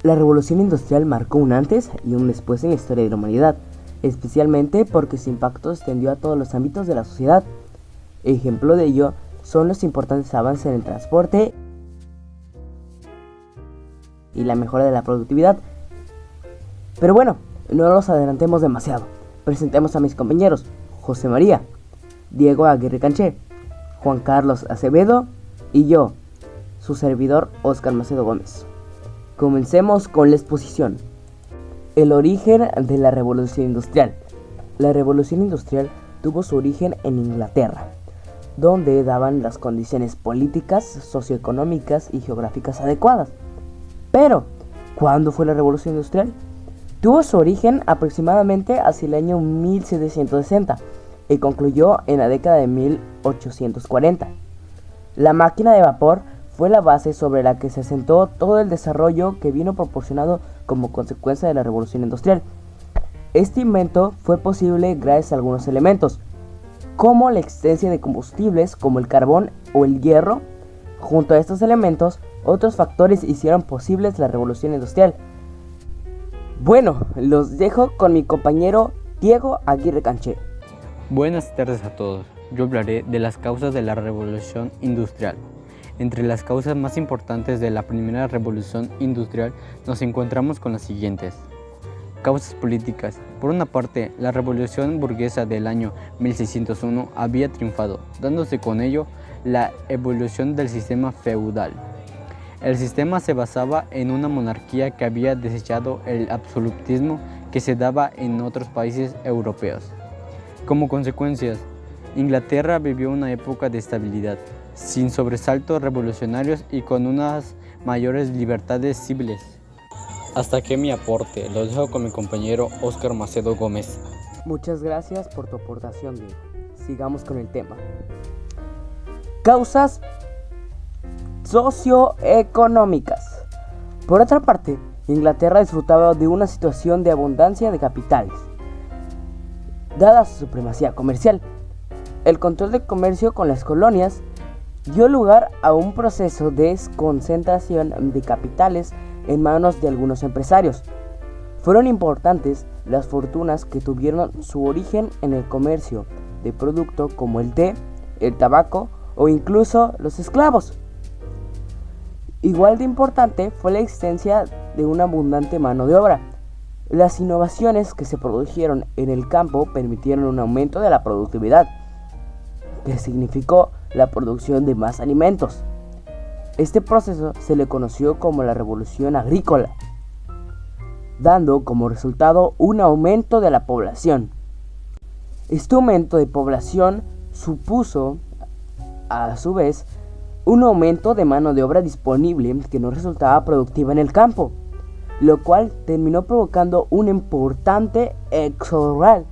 La revolución industrial marcó un antes y un después en la historia de la humanidad, especialmente porque su impacto se extendió a todos los ámbitos de la sociedad. Ejemplo de ello son los importantes avances en el transporte y la mejora de la productividad. Pero bueno, no nos adelantemos demasiado. Presentemos a mis compañeros: José María, Diego Aguirre Canché, Juan Carlos Acevedo y yo, su servidor Óscar Macedo Gómez. Comencemos con la exposición. El origen de la Revolución Industrial. La Revolución Industrial tuvo su origen en Inglaterra, donde daban las condiciones políticas, socioeconómicas y geográficas adecuadas. Pero, ¿cuándo fue la Revolución Industrial? Tuvo su origen aproximadamente hacia el año 1760 y concluyó en la década de 1840. La máquina de vapor fue la base sobre la que se asentó todo el desarrollo que vino proporcionado como consecuencia de la Revolución Industrial. Este invento fue posible gracias a algunos elementos, como la existencia de combustibles como el carbón o el hierro. Junto a estos elementos, otros factores hicieron posibles la Revolución Industrial. Bueno, los dejo con mi compañero Diego Aguirre Canché. Buenas tardes a todos. Yo hablaré de las causas de la Revolución Industrial. Entre las causas más importantes de la primera Revolución Industrial nos encontramos con las siguientes. Causas políticas. Por una parte, la revolución burguesa del año 1601 había triunfado, dándose con ello la evolución del sistema feudal. El sistema se basaba en una monarquía que había desechado el absolutismo que se daba en otros países europeos. Como consecuencias, Inglaterra vivió una época de estabilidad, sin sobresaltos revolucionarios y con unas mayores libertades civiles. Hasta aquí mi aporte, lo dejo con mi compañero Óscar Macedo Gómez. Muchas gracias por tu aportación, Diego. Sigamos con el tema. Causas socioeconómicas. Por otra parte, Inglaterra disfrutaba de una situación de abundancia de capitales, dada su supremacía comercial. El control del comercio con las colonias dio lugar a un proceso de concentración de capitales en manos de algunos empresarios. Fueron importantes las fortunas que tuvieron su origen en el comercio de productos como el té, el tabaco o incluso los esclavos. Igual de importante fue la existencia de una abundante mano de obra. Las innovaciones que se produjeron en el campo permitieron un aumento de la productividad, que significó la producción de más alimentos. Este proceso se le conoció como la Revolución Agrícola, dando como resultado un aumento de la población. Este aumento de población supuso, a su vez, un aumento de mano de obra disponible que no resultaba productiva en el campo, lo cual terminó provocando un importante éxodo rural,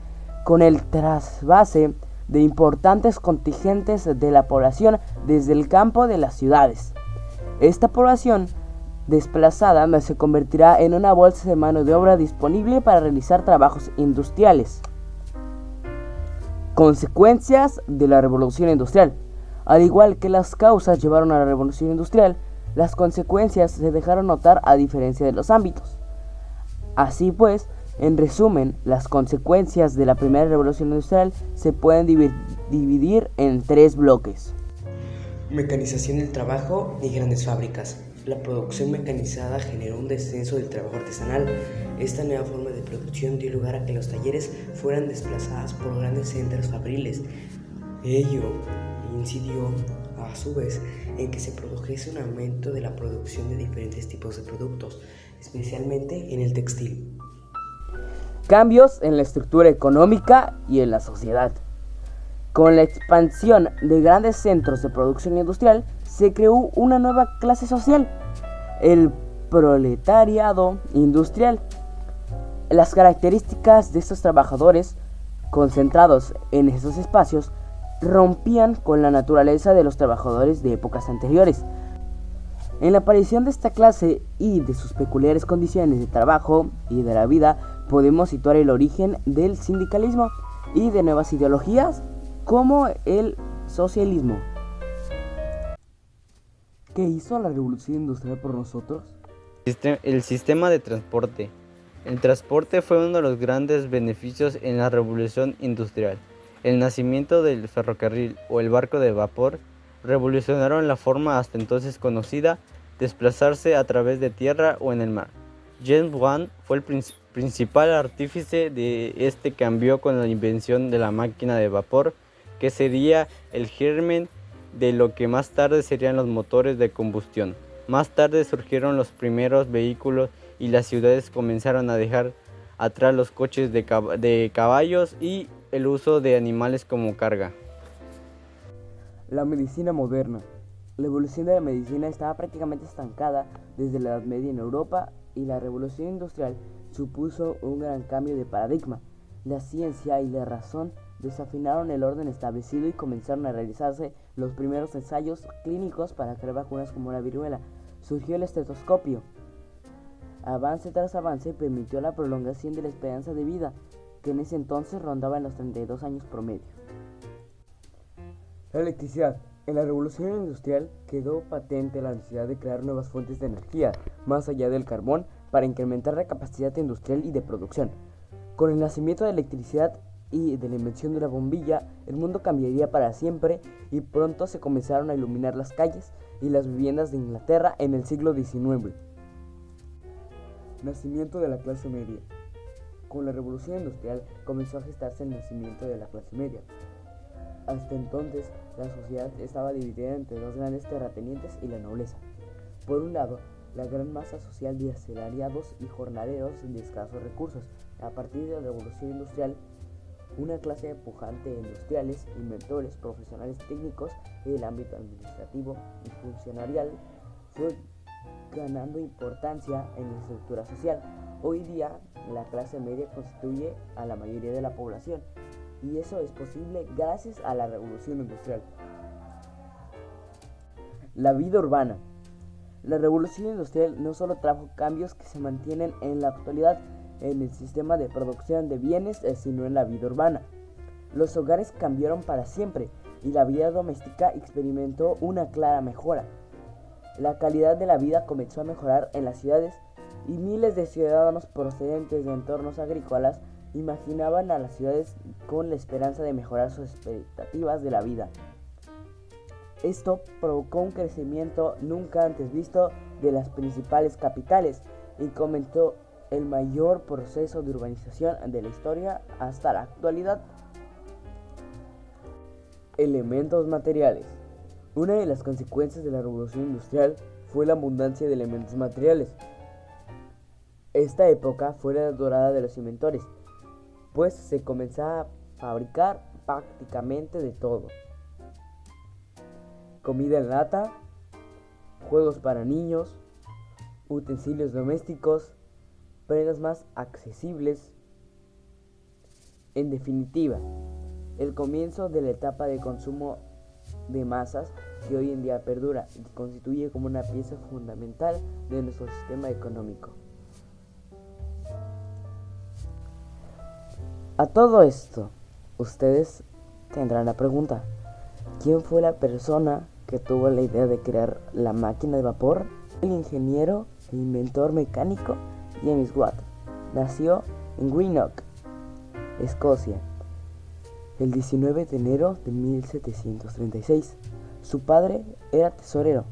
con el trasvase de importantes contingentes de la población desde el campo de las ciudades. Esta población desplazada se convertirá en una bolsa de mano de obra disponible para realizar trabajos industriales. Consecuencias de la Revolución Industrial. Al igual que las causas llevaron a la Revolución Industrial, las consecuencias se dejaron notar a diferencia de los ámbitos. Así pues, en resumen, las consecuencias de la primera Revolución Industrial se pueden dividir en tres bloques. Mecanización del trabajo y grandes fábricas. La producción mecanizada generó un descenso del trabajo artesanal. Esta nueva forma de producción dio lugar a que los talleres fueran desplazados por grandes centros fabriles. Ello incidió, a su vez, en que se produjese un aumento de la producción de diferentes tipos de productos, especialmente en el textil. Cambios en la estructura económica y en la sociedad. Con la expansión de grandes centros de producción industrial, se creó una nueva clase social, el proletariado industrial. Las características de estos trabajadores, concentrados en esos espacios, rompían con la naturaleza de los trabajadores de épocas anteriores. En la aparición de esta clase y de sus peculiares condiciones de trabajo y de la vida, podemos situar el origen del sindicalismo y de nuevas ideologías como el socialismo. ¿Qué hizo la Revolución Industrial por nosotros? El sistema de transporte. El transporte fue uno de los grandes beneficios en la revolución industrial. El nacimiento del ferrocarril o el barco de vapor revolucionaron la forma hasta entonces conocida de desplazarse a través de tierra o en el mar. James Watt fue el principal artífice de este cambio con la invención de la máquina de vapor, que sería el germen de lo que más tarde serían los motores de combustión. Más tarde surgieron los primeros vehículos y las ciudades comenzaron a dejar atrás los coches de caballos y el uso de animales como carga. La medicina moderna. La evolución de la medicina estaba prácticamente estancada desde la Edad Media en Europa y la revolución industrial supuso un gran cambio de paradigma. La ciencia y la razón desafinaron el orden establecido y comenzaron a realizarse los primeros ensayos clínicos para crear vacunas como la viruela. Surgió el estetoscopio. Avance tras avance permitió la prolongación de la esperanza de vida, que en ese entonces rondaba en los 32 años promedio. La electricidad. En la revolución industrial quedó patente la necesidad de crear nuevas fuentes de energía, más allá del carbón, para incrementar la capacidad industrial y de producción. Con el nacimiento de la electricidad y de la invención de la bombilla, el mundo cambiaría para siempre y pronto se comenzaron a iluminar las calles y las viviendas de Inglaterra en el siglo XIX. Nacimiento de la clase media. Con la revolución industrial comenzó a gestarse el nacimiento de la clase media. Hasta entonces, la sociedad estaba dividida entre dos grandes terratenientes y la nobleza. Por un lado, la gran masa social de asalariados y jornaleros de escasos recursos. A partir de la revolución industrial, una clase pujante de industriales, inventores, profesionales técnicos y del ámbito administrativo y funcionarial fue ganando importancia en la estructura social. Hoy día, la clase media constituye a la mayoría de la población, y eso es posible gracias a la revolución industrial. La vida urbana. La revolución industrial no solo trajo cambios que se mantienen en la actualidad en el sistema de producción de bienes, sino en la vida urbana. Los hogares cambiaron para siempre y la vida doméstica experimentó una clara mejora. La calidad de la vida comenzó a mejorar en las ciudades y miles de ciudadanos procedentes de entornos agrícolas imaginaban a las ciudades con la esperanza de mejorar sus expectativas de la vida. Esto provocó un crecimiento nunca antes visto de las principales capitales y comenzó el mayor proceso de urbanización de la historia hasta la actualidad. Elementos materiales. Una de las consecuencias de la revolución industrial fue la abundancia de elementos materiales. Esta época fue la dorada de los inventores, pues se comenzaba a fabricar prácticamente de todo. Comida en lata, juegos para niños, utensilios domésticos, prendas más accesibles. En definitiva, el comienzo de la etapa de consumo de masas que hoy en día perdura y que constituye como una pieza fundamental de nuestro sistema económico. A todo esto, ustedes tendrán la pregunta: ¿quién fue la persona que tuvo la idea de crear la máquina de vapor? El ingeniero e inventor mecánico James Watt nació en Greenock, Escocia, el 19 de enero de 1736. Su padre era tesorero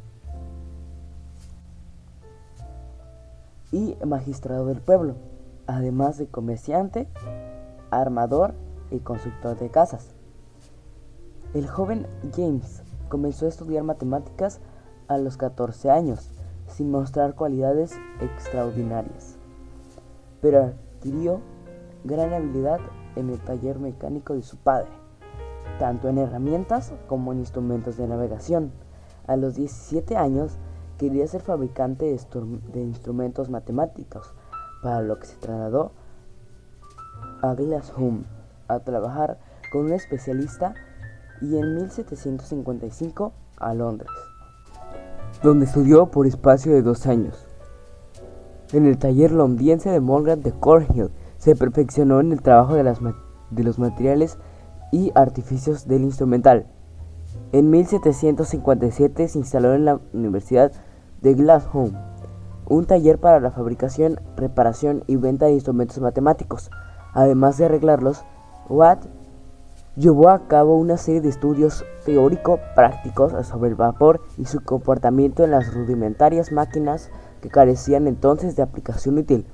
y magistrado del pueblo, además de comerciante, armador y constructor de casas. El joven James comenzó a estudiar matemáticas a los 14 años, sin mostrar cualidades extraordinarias, pero adquirió gran habilidad en el taller mecánico de su padre, tanto en herramientas como en instrumentos de navegación. A los 17 años quería ser fabricante de instrumentos matemáticos, para lo que se trasladó a Glasgow a trabajar con un especialista y en 1755 a Londres, donde estudió por espacio de 2 años. En el taller londinense de Morgan de Cornhill se perfeccionó en el trabajo de los materiales y artificios del instrumental. En 1757 se instaló en la Universidad de Glasgow, un taller para la fabricación, reparación y venta de instrumentos matemáticos. Además de arreglarlos, Watt llevó a cabo una serie de estudios teórico-prácticos sobre el vapor y su comportamiento en las rudimentarias máquinas que carecían entonces de aplicación útil.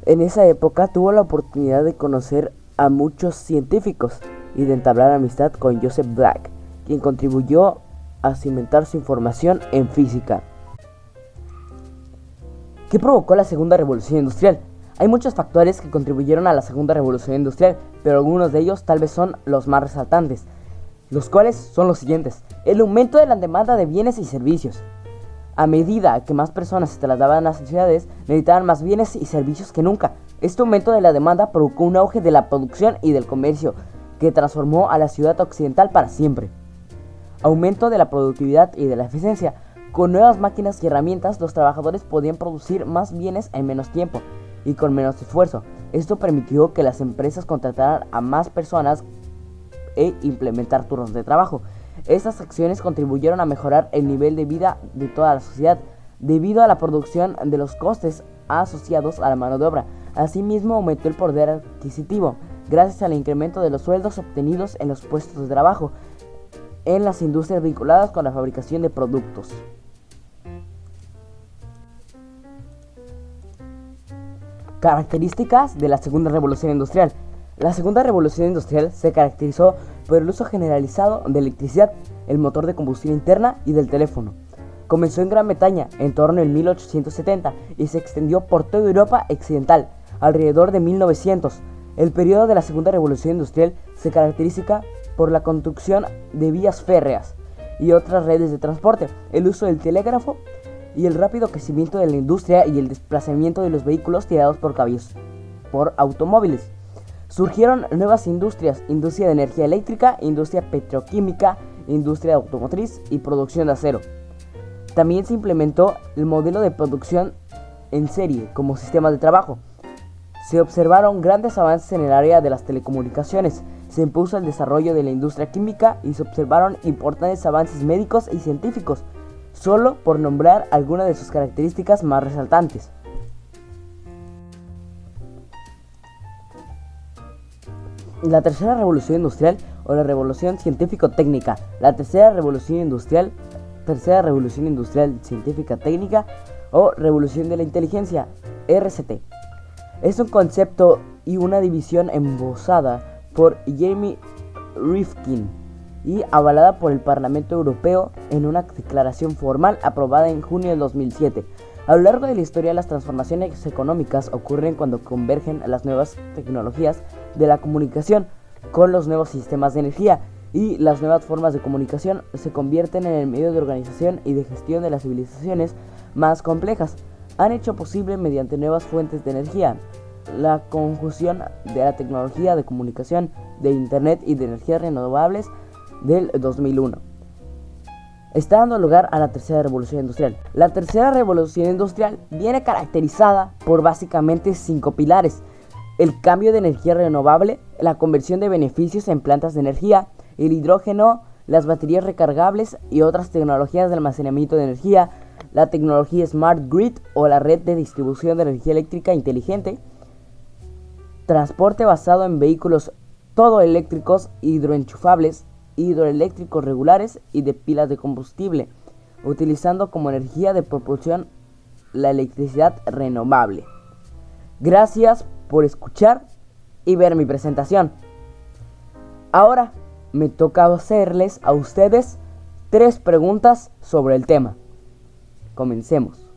En esa época tuvo la oportunidad de conocer a muchos científicos y de entablar amistad con Joseph Black, quien contribuyó a cimentar su información en física. ¿Qué provocó la segunda revolución industrial? Hay muchos factores que contribuyeron a la segunda revolución industrial, pero algunos de ellos tal vez son los más resaltantes, los cuales son los siguientes: el aumento de la demanda de bienes y servicios. A medida que más personas se trasladaban a las ciudades, necesitaban más bienes y servicios que nunca. Este aumento de la demanda provocó un auge de la producción y del comercio, que transformó a la ciudad occidental para siempre. Aumento de la productividad y de la eficiencia. Con nuevas máquinas y herramientas, los trabajadores podían producir más bienes en menos tiempo y con menos esfuerzo. Esto permitió que las empresas contrataran a más personas e implementar turnos de trabajo. Estas acciones contribuyeron a mejorar el nivel de vida de toda la sociedad, debido a la reducción de los costes asociados a la mano de obra. Asimismo, aumentó el poder adquisitivo, gracias al incremento de los sueldos obtenidos en los puestos de trabajo en las industrias vinculadas con la fabricación de productos. Características de la segunda revolución industrial. La segunda revolución industrial se caracterizó por el uso generalizado de electricidad, el motor de combustión interna y del teléfono. Comenzó en Gran Bretaña en torno al 1870 y se extendió por toda Europa occidental alrededor de 1900. El periodo de la segunda revolución industrial se caracteriza por la construcción de vías férreas y otras redes de transporte, el uso del telégrafo y el rápido crecimiento de la industria y el desplazamiento de los vehículos tirados por caballos por automóviles. Surgieron nuevas industrias: industria de energía eléctrica, industria petroquímica, industria automotriz y producción de acero. También se implementó el modelo de producción en serie como sistema de trabajo. Se observaron grandes avances en el área de las telecomunicaciones, se impuso el desarrollo de la industria química y se observaron importantes avances médicos y científicos, solo por nombrar algunas de sus características más resaltantes. La tercera revolución industrial o la revolución científico-técnica. La tercera revolución industrial científica técnica o revolución de la inteligencia, RCT. Es un concepto y una división embosada por Jeremy Rifkin y avalada por el Parlamento Europeo en una declaración formal aprobada en junio del 2007. A lo largo de la historia, las transformaciones económicas ocurren cuando convergen las nuevas tecnologías de la comunicación con los nuevos sistemas de energía, y las nuevas formas de comunicación se convierten en el medio de organización y de gestión de las civilizaciones más complejas. Han hecho posible, mediante nuevas fuentes de energía, la conjunción de la tecnología de comunicación, de Internet y de energías renovables del 2001. Está dando lugar a la tercera revolución industrial. La tercera revolución industrial viene caracterizada por básicamente 5 pilares: el cambio de energía renovable, la conversión de beneficios en plantas de energía, el hidrógeno, las baterías recargables y otras tecnologías de almacenamiento de energía, la tecnología Smart Grid o la red de distribución de energía eléctrica inteligente, transporte basado en vehículos todoeléctricos, hidroenchufables, hidroeléctricos regulares y de pilas de combustible, utilizando como energía de propulsión la electricidad renovable. Gracias por escuchar y ver mi presentación. Ahora me toca hacerles a ustedes 3 preguntas sobre el tema. Comencemos.